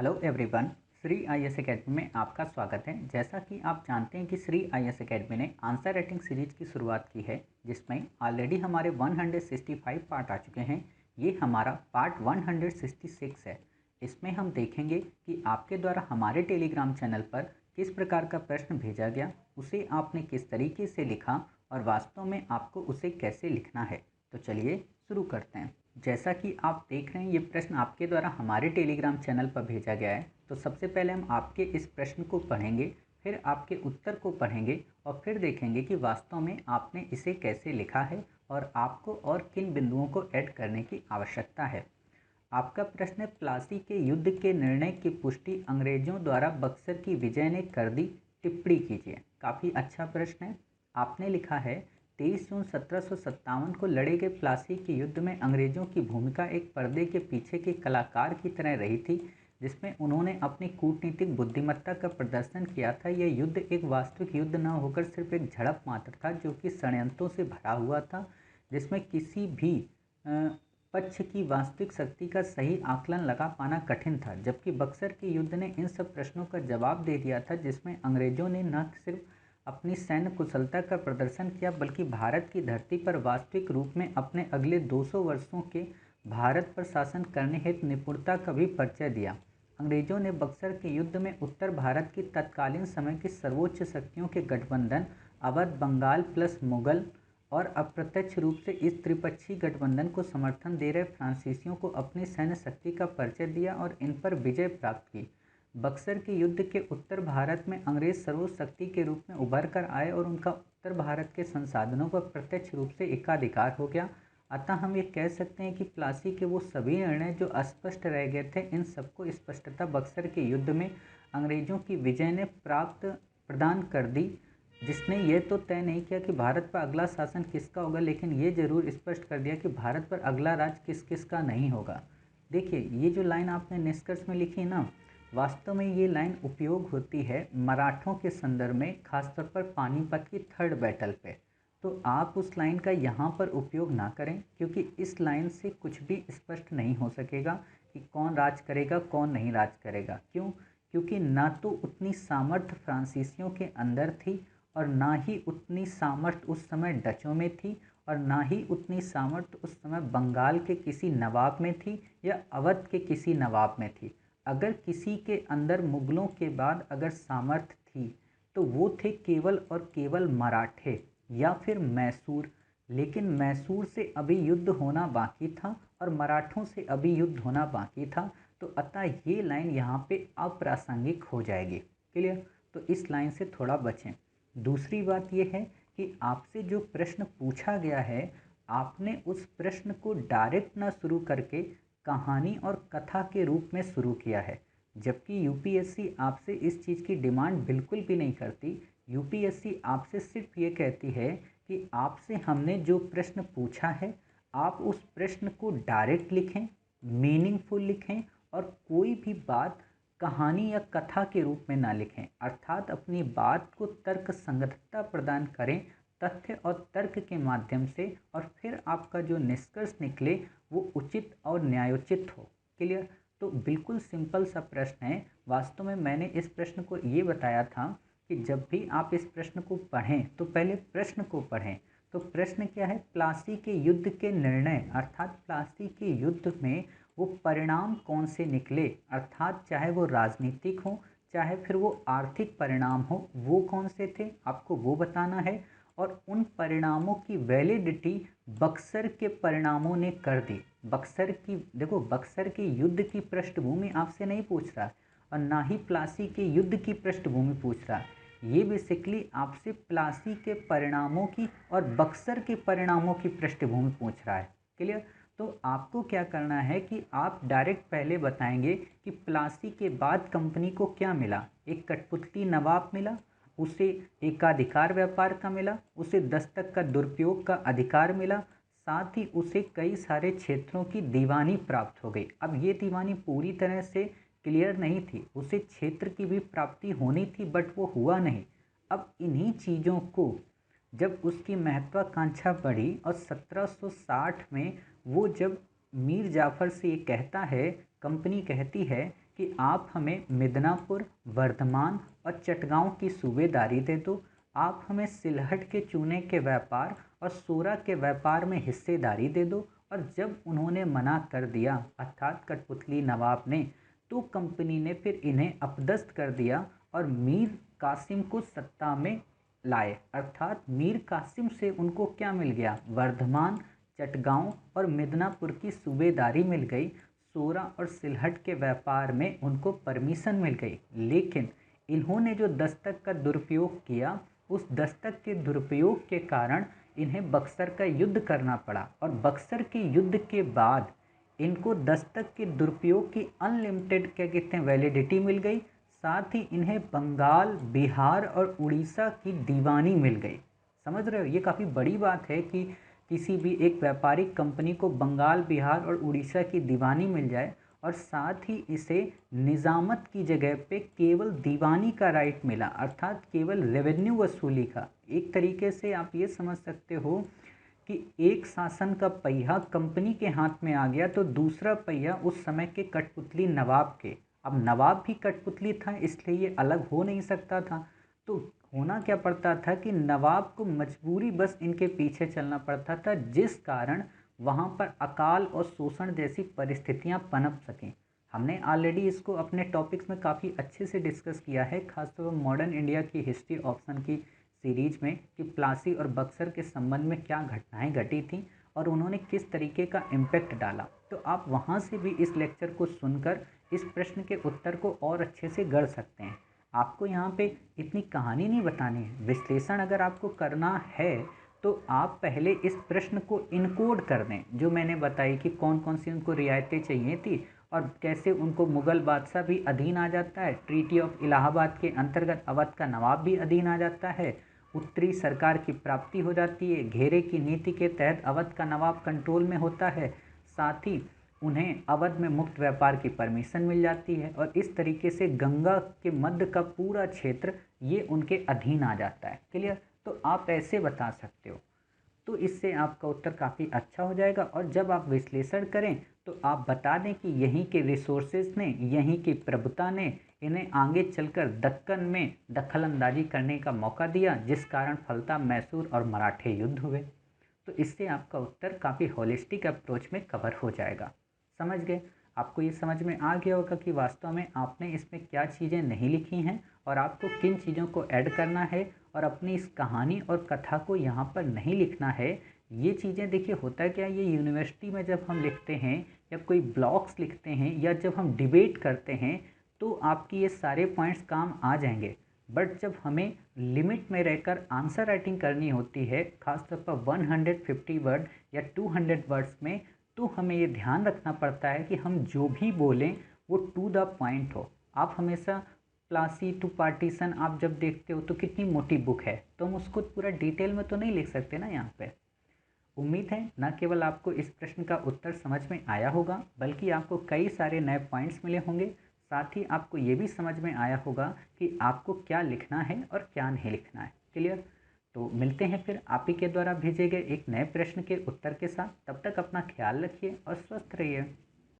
Hello everyone, Shri IAS academy में आपका स्वागत है। जैसा कि आप जानते हैं कि श्री आईएएस एकेडमी ने आंसर राइटिंग सीरीज की शुरुआत की है, जिसमें ऑलरेडी हमारे 165 पार्ट आ चुके हैं। ये हमारा पार्ट 166 है। इसमें हम देखेंगे कि आपके द्वारा हमारे टेलीग्राम चैनल पर किस प्रकार का प्रश्न भेजा गया, उसे आपने किस तरीके से लिखा और वास्तव में आपको उसे कैसे लिखना है। तो चलिए शुरू करते हैं। जैसा कि आप देख रहे हैं, ये प्रश्न आपके द्वारा हमारे टेलीग्राम चैनल पर भेजा गया है। तो सबसे पहले हम आपके इस प्रश्न को पढ़ेंगे, फिर आपके उत्तर को पढ़ेंगे और फिर देखेंगे कि वास्तव में आपने इसे कैसे लिखा है और आपको और किन बिंदुओं को ऐड करने की आवश्यकता है। आपका प्रश्न है, प्लासी के युद्ध के निर्णय की पुष्टि अंग्रेजों द्वारा बक्सर की विजय ने कर दी, टिप्पणी कीजिए। काफ़ी अच्छा प्रश्न है। आपने लिखा है 23 जून 1757 को लड़े गए प्लासी के युद्ध में अंग्रेजों की भूमिका एक पर्दे के पीछे के कलाकार की तरह रही थी, जिसमें उन्होंने अपनी कूटनीतिक बुद्धिमत्ता का प्रदर्शन किया था। यह युद्ध एक वास्तविक युद्ध न होकर सिर्फ एक झड़प मात्र था, जो कि षड्यंत्रों से भरा हुआ था, जिसमें किसी भी पक्ष की वास्तविक शक्ति का सही आकलन लगा पाना कठिन था। जबकि बक्सर के युद्ध ने इन सब प्रश्नों का जवाब दे दिया था, जिसमें अंग्रेजों ने न सिर्फ अपनी सैन्य कुशलता का प्रदर्शन किया, बल्कि भारत की धरती पर वास्तविक रूप में अपने अगले 200 वर्षों के भारत पर शासन करने हेतु निपुणता का भी परिचय दिया। अंग्रेजों ने बक्सर के युद्ध में उत्तर भारत की तत्कालीन समय की सर्वोच्च शक्तियों के गठबंधन अवध, बंगाल प्लस मुगल और अप्रत्यक्ष रूप से इस त्रिपक्षीय गठबंधन को समर्थन दे रहे फ्रांसीसियों को अपनी सैन्य शक्ति का परिचय दिया और इन पर विजय प्राप्त की। बक्सर के युद्ध के उत्तर भारत में अंग्रेज सर्वशक्ति के रूप में उभर कर आए और उनका उत्तर भारत के संसाधनों पर प्रत्यक्ष रूप से एकाधिकार हो गया। अतः हम ये कह सकते हैं कि प्लासी के वो सभी निर्णय जो अस्पष्ट रह गए थे, इन सबको स्पष्टता बक्सर के युद्ध में अंग्रेजों की विजय ने प्राप्त प्रदान कर दी, जिसने ये तो तय नहीं किया कि भारत पर अगला शासन किसका होगा, लेकिन ये जरूर स्पष्ट कर दिया कि भारत पर अगला राज किस किस का नहीं होगा। देखिए, ये जो लाइन आपने निष्कर्ष में लिखी ना, वास्तव में ये लाइन उपयोग होती है मराठों के संदर्भ में, खासतौर पर पानीपत की थर्ड बैटल पे। तो आप उस लाइन का यहाँ पर उपयोग ना करें, क्योंकि इस लाइन से कुछ भी स्पष्ट नहीं हो सकेगा कि कौन राज करेगा कौन नहीं राज करेगा। क्यों? क्योंकि ना तो उतनी सामर्थ्य फ्रांसीसियों के अंदर थी और ना ही उतनी सामर्थ्य उस समय डचों में थी और ना ही उतनी सामर्थ्य उस समय बंगाल के किसी नवाब में थी या अवध के किसी नवाब में थी। अगर किसी के अंदर मुगलों के बाद अगर सामर्थ्य थी तो वो थे केवल और केवल मराठे या फिर मैसूर। लेकिन मैसूर से अभी युद्ध होना बाकी था और मराठों से अभी युद्ध होना बाकी था। तो अतः ये लाइन यहाँ पे अप्रासंगिक हो जाएगी। क्लियर? तो इस लाइन से थोड़ा बचें। दूसरी बात यह है कि आपसे जो प्रश्न पूछा गया है, आपने उस प्रश्न को डायरेक्ट ना शुरू करके कहानी और कथा के रूप में शुरू किया है, जबकि यूपीएससी आपसे इस चीज़ की डिमांड बिल्कुल भी नहीं करती। यूपीएससी आपसे सिर्फ ये कहती है कि आपसे हमने जो प्रश्न पूछा है, आप उस प्रश्न को डायरेक्ट लिखें, मीनिंगफुल लिखें और कोई भी बात कहानी या कथा के रूप में ना लिखें, अर्थात अपनी बात को तर्क संगतता प्रदान करें, तथ्य और तर्क के माध्यम से, और फिर आपका जो निष्कर्ष निकले वो उचित और न्यायोचित हो। क्लियर? तो बिल्कुल सिंपल सा प्रश्न है। वास्तव में मैंने इस प्रश्न को ये बताया था कि जब भी आप इस प्रश्न को पढ़ें तो पहले प्रश्न को पढ़ें। तो प्रश्न क्या है? प्लासी के युद्ध के निर्णय, अर्थात प्लासी के युद्ध में वो परिणाम कौन से निकले, अर्थात चाहे वो राजनीतिक हो चाहे फिर वो आर्थिक परिणाम हो, वो कौन से थे आपको वो बताना है। और उन परिणामों की वैलिडिटी बक्सर के परिणामों ने कर दी। बक्सर की देखो, बक्सर के युद्ध की पृष्ठभूमि आपसे नहीं पूछ रहा और ना ही प्लासी के युद्ध की पृष्ठभूमि पूछ रहा। ये बेसिकली आपसे प्लासी के परिणामों की और बक्सर के परिणामों की पृष्ठभूमि पूछ रहा है। क्लियर? तो आपको क्या करना है कि आप डायरेक्ट पहले बताएंगे कि प्लासी के बाद कंपनी को क्या मिला। एक कठपुतली नवाब मिला, उसे एकाधिकार व्यापार का मिला, उसे दस्तक का दुरुपयोग का अधिकार मिला, साथ ही उसे कई सारे क्षेत्रों की दीवानी प्राप्त हो गई। अब ये दीवानी पूरी तरह से क्लियर नहीं थी, उसे क्षेत्र की भी प्राप्ति होनी थी, बट वो हुआ नहीं। अब इन्हीं चीज़ों को जब उसकी महत्वाकांक्षा बढ़ी और 1760 में वो जब मीर जाफ़र से ये कहता है, कंपनी कहती है कि आप हमें मिदनापुर, वर्धमान और चटगांव की सूबेदारी दे दो, आप हमें सिलहट के चूने के व्यापार और सोरा के व्यापार में हिस्सेदारी दे दो। और जब उन्होंने मना कर दिया अर्थात कठपुतली नवाब ने, तो कंपनी ने फिर इन्हें अपदस्थ कर दिया और मीर कासिम को सत्ता में लाए। अर्थात मीर कासिम से उनको क्या मिल गया, वर्धमान, चटगांव और मिदनापुर की सूबेदारी मिल गई। सोरा और सिलहट के व्यापार में उनको परमिशन मिल गई। लेकिन इन्होंने जो दस्तक का दुरुपयोग किया, उस दस्तक के दुरुपयोग के कारण इन्हें बक्सर का युद्ध करना पड़ा। और बक्सर के युद्ध के बाद इनको दस्तक के दुरुपयोग की अनलिमिटेड क्या कहते हैं वैलिडिटी मिल गई। साथ ही इन्हें बंगाल, बिहार और उड़ीसा की दीवानी मिल गई। समझ रहे हो, ये काफ़ी बड़ी बात है कि किसी भी एक व्यापारिक कंपनी को बंगाल, बिहार और उड़ीसा की दीवानी मिल जाए और साथ ही इसे निज़ामत की जगह पे केवल दीवानी का राइट मिला, अर्थात केवल रेवेन्यू वसूली का। एक तरीके से आप ये समझ सकते हो कि एक शासन का पहिया कंपनी के हाथ में आ गया तो दूसरा पहिया उस समय के कठपुतली नवाब के। अब नवाब भी कठपुतली था, इसलिए ये अलग हो नहीं सकता था। तो होना क्या पड़ता था कि नवाब को मजबूरी बस इनके पीछे चलना पड़ता था, जिस कारण वहाँ पर अकाल और शोषण जैसी परिस्थितियाँ पनप सकें। हमने ऑलरेडी इसको अपने टॉपिक्स में काफ़ी अच्छे से डिस्कस किया है, खासतौर पर मॉडर्न इंडिया की हिस्ट्री ऑप्शन की सीरीज में, कि प्लासी और बक्सर के संबंध में क्या घटनाएं घटी थी और उन्होंने किस तरीके का इम्पैक्ट डाला। तो आप वहाँ से भी इस लेक्चर को सुनकर इस प्रश्न के उत्तर को और अच्छे से गढ़ सकते हैं। आपको यहाँ पे इतनी कहानी नहीं बतानी है, विश्लेषण अगर आपको करना है तो आप पहले इस प्रश्न को इनकोड कर दें, जो मैंने बताई कि कौन कौन सी उनको रियायतें चाहिए थी और कैसे उनको मुग़ल बादशाह भी अधीन आ जाता है, ट्रीटी ऑफ इलाहाबाद के अंतर्गत अवध का नवाब भी अधीन आ जाता है, उत्तरी सरकार की प्राप्ति हो जाती है, घेरे की नीति के तहत अवध का नवाब कंट्रोल में होता है, साथ ही उन्हें अवध में मुक्त व्यापार की परमिशन मिल जाती है और इस तरीके से गंगा के मध्य का पूरा क्षेत्र ये उनके अधीन आ जाता है। क्लियर? तो आप ऐसे बता सकते हो, तो इससे आपका उत्तर काफ़ी अच्छा हो जाएगा। और जब आप विश्लेषण करें तो आप बता दें कि यहीं के रिसोर्सेज ने, यहीं की प्रभुता ने इन्हें आगे चलकर दक्कन में दखल अंदाजी करने का मौका दिया, जिस कारण फलता, मैसूर और मराठे युद्ध हुए। तो इससे आपका उत्तर काफ़ी होलिस्टिक अप्रोच में कवर हो जाएगा। समझ गए? आपको ये समझ में आ गया होगा कि वास्तव में आपने इसमें क्या चीज़ें नहीं लिखी हैं और आपको किन चीज़ों को ऐड करना है और अपनी इस कहानी और कथा को यहाँ पर नहीं लिखना है। ये चीज़ें देखिए, होता क्या है, ये यूनिवर्सिटी में जब हम लिखते हैं या कोई ब्लॉग्स लिखते हैं या जब हम डिबेट करते हैं तो आपकी ये सारे पॉइंट्स काम आ जाएंगे। बट जब हमें लिमिट में रहकर आंसर राइटिंग करनी होती है, खासतौर पर 150 वर्ड या 200 वर्ड्स में, तो हमें ये ध्यान रखना पड़ता है कि हम जो भी बोलें वो टू द पॉइंट हो। आप हमेशा प्लासी टू पार्टीशन आप जब देखते हो तो कितनी मोटी बुक है, तो हम उसको पूरा डिटेल में तो नहीं लिख सकते ना यहाँ पे। उम्मीद है न केवल आपको इस प्रश्न का उत्तर समझ में आया होगा, बल्कि आपको कई सारे नए पॉइंट्स मिले होंगे। साथ ही आपको ये भी समझ में आया होगा कि आपको क्या लिखना है और क्या नहीं लिखना है। क्लियर? तो मिलते हैं फिर आप ही के द्वारा भेजे गए एक नए प्रश्न के उत्तर के साथ। तब तक अपना ख्याल रखिए और स्वस्थ रहिए।